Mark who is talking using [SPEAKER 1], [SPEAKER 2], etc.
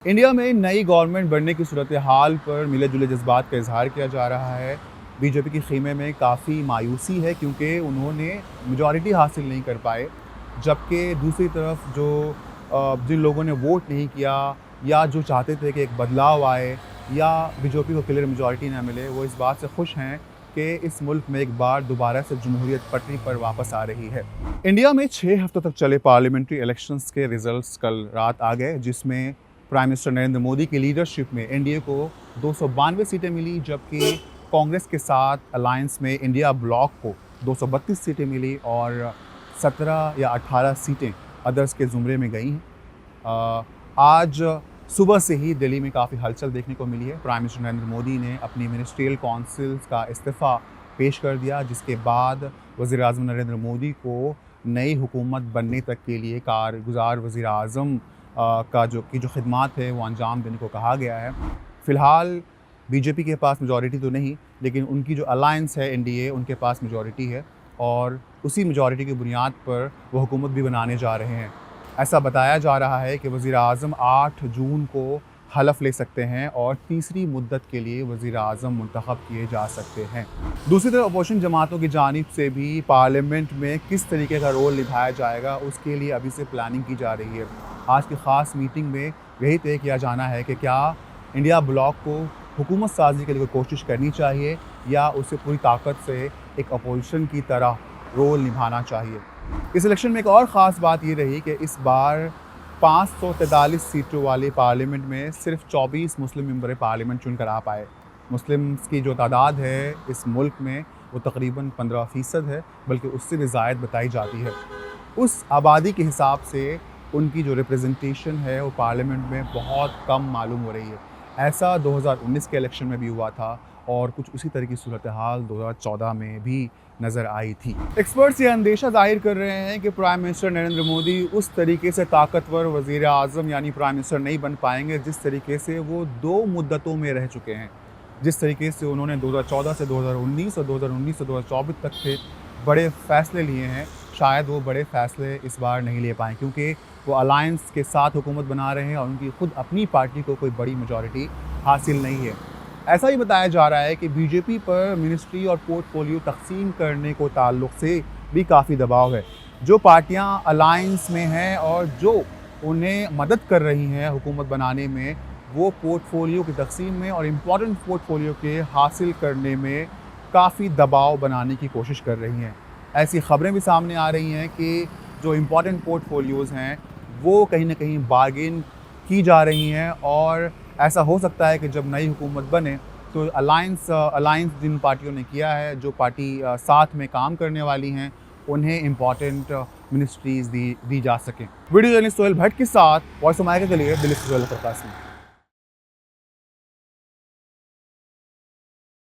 [SPEAKER 1] India में नई government बनने की सूरत हाल पर मिले जुले जज्बात का इजहार किया जा रहा है। बीजेपी के खेमे में काफ़ी मायूसी है क्योंकि उन्होंने मेजॉरिटी हासिल नहीं कर पाए, जबकि दूसरी तरफ जिन लोगों ने वोट नहीं किया या जो चाहते थे कि एक बदलाव आए या बीजेपी को क्लियर मेजॉरिटी ना मिले, वो इस बात से खुश हैं कि इस मुल्क में एक बार दोबारा से जमहूरियत पटरी पर वापस आ रही है। इंडिया में 6 हफ्तों तक चले पार्लियामेंट्री इलेक्शंस के रिजल्ट्स कल रात आ गए, जिसमें प्राइम मिनिस्टर नरेंद्र मोदी की लीडरशिप में एनडीए को 292 सीटें मिली, जबकि कांग्रेस के साथ अलायंस में इंडिया ब्लॉक को 232 सीटें मिली और 17 या 18 सीटें अदर्स के ज़ुमरे में गई हैं। आज सुबह से ही दिल्ली में काफ़ी हलचल देखने को मिली है। प्राइम मिनिस्टर नरेंद्र मोदी ने अपनी मिनिस्ट्रियल काउंसिल्स का इस्तीफ़ा पेश कर दिया, जिसके बाद वज़ीर आज़म नरेंद्र मोदी को नई हुकूमत बनने तक के लिए कारगुज़ार वज़ीर आज़म का जो खिदमात है वो अंजाम देने को कहा गया है। फ़िलहाल बीजेपी के पास मेजॉरिटी तो नहीं, लेकिन उनकी जो अलायंस है एनडीए, उनके पास मेजॉरिटी है और उसी मेजॉरिटी की बुनियाद पर वो हुकूमत भी बनाने जा रहे हैं। ऐसा बताया जा रहा है कि वज़ीर आज़म 8 जून को हलफ़ ले सकते हैं और तीसरी मुद्दत के लिए वज़ीर आज़म मुंतखब किए जा सकते हैं। दूसरी तरफ अपोजिशन जमातों की जानिब से भी पार्लियामेंट में किस तरीके का रोल निभाया जाएगा, उसके लिए अभी से प्लानिंग की जा रही है। आज की ख़ास मीटिंग में यही तय किया जाना है कि क्या इंडिया ब्लॉक को हुकूमत साजी के लिए कोशिश करनी चाहिए या उसे पूरी ताकत से एक अपोजिशन की तरह रोल निभाना चाहिए। इस इलेक्शन में एक और ख़ास बात ये रही कि इस बार 543 सीटों वाले पार्लियामेंट में सिर्फ 24 मुस्लिम मेंबर पार्लियामेंट चुनकर आ पाए। मुस्लिम्स की जो तादाद है इस मुल्क में वो तकरीबन 15% है, बल्कि उससे भी ज़ायद बताई जाती है। उस आबादी के हिसाब से उनकी जो रिप्रेजेंटेशन है वो पार्लियामेंट में बहुत कम मालूम हो रही है। ऐसा 2019 के इलेक्शन में भी हुआ था और कुछ उसी तरह की सूरत हाल 2014 में भी नज़र आई थी। एक्सपर्ट्स ये अंदेशा जाहिर कर रहे हैं कि प्राइम मिनिस्टर नरेंद्र मोदी उस तरीके से ताकतवर वज़ीर आज़म यानी प्राइम मिनिस्टर नहीं बन पाएंगे जिस तरीके से वो 2 मुद्दतों में रह चुके हैं। जिस तरीके से उन्होंने 2014 से 2019 और 2019 से 2024 तक के बड़े फ़ैसले लिए हैं, शायद वो बड़े फ़ैसले इस बार नहीं ले पाएँ, क्योंकि वो अलायंस के साथ हुकूमत बना रहे हैं और उनकी खुद अपनी पार्टी को कोई बड़ी मेजॉरिटी हासिल नहीं है। ऐसा ही बताया जा रहा है कि बीजेपी पर मिनिस्ट्री और पोर्टफोलियो तक़सीम करने को ताल्लुक़ से भी काफ़ी दबाव है। जो पार्टियां अलायंस में हैं और जो उन्हें मदद कर रही हैं हुकूमत बनाने में, वो पोर्टफोलियो की तक़सीम में और इम्पॉर्टेंट पोर्टफोलियो के हासिल करने में काफ़ी दबाव बनाने की कोशिश कर रही हैं। ऐसी ख़बरें भी सामने आ रही हैं कि जो इम्पॉर्टेंट पोर्टफोलियोज़ हैं वो कहीं ना कहीं बार्गेन की जा रही हैं और ऐसा हो सकता है कि जब नई हुकूमत बने तो अलायंस जिन पार्टियों ने किया है, जो पार्टी साथ में काम करने वाली हैं, उन्हें इम्पॉर्टेंट मिनिस्ट्रीज़ दी जा सकें। वीडियो जर्नलिस्ट सोहेल भट्ट के साथ वॉइस ऑफ अमेरिका के लिए दिल्ली से सोहेल प्रकाश।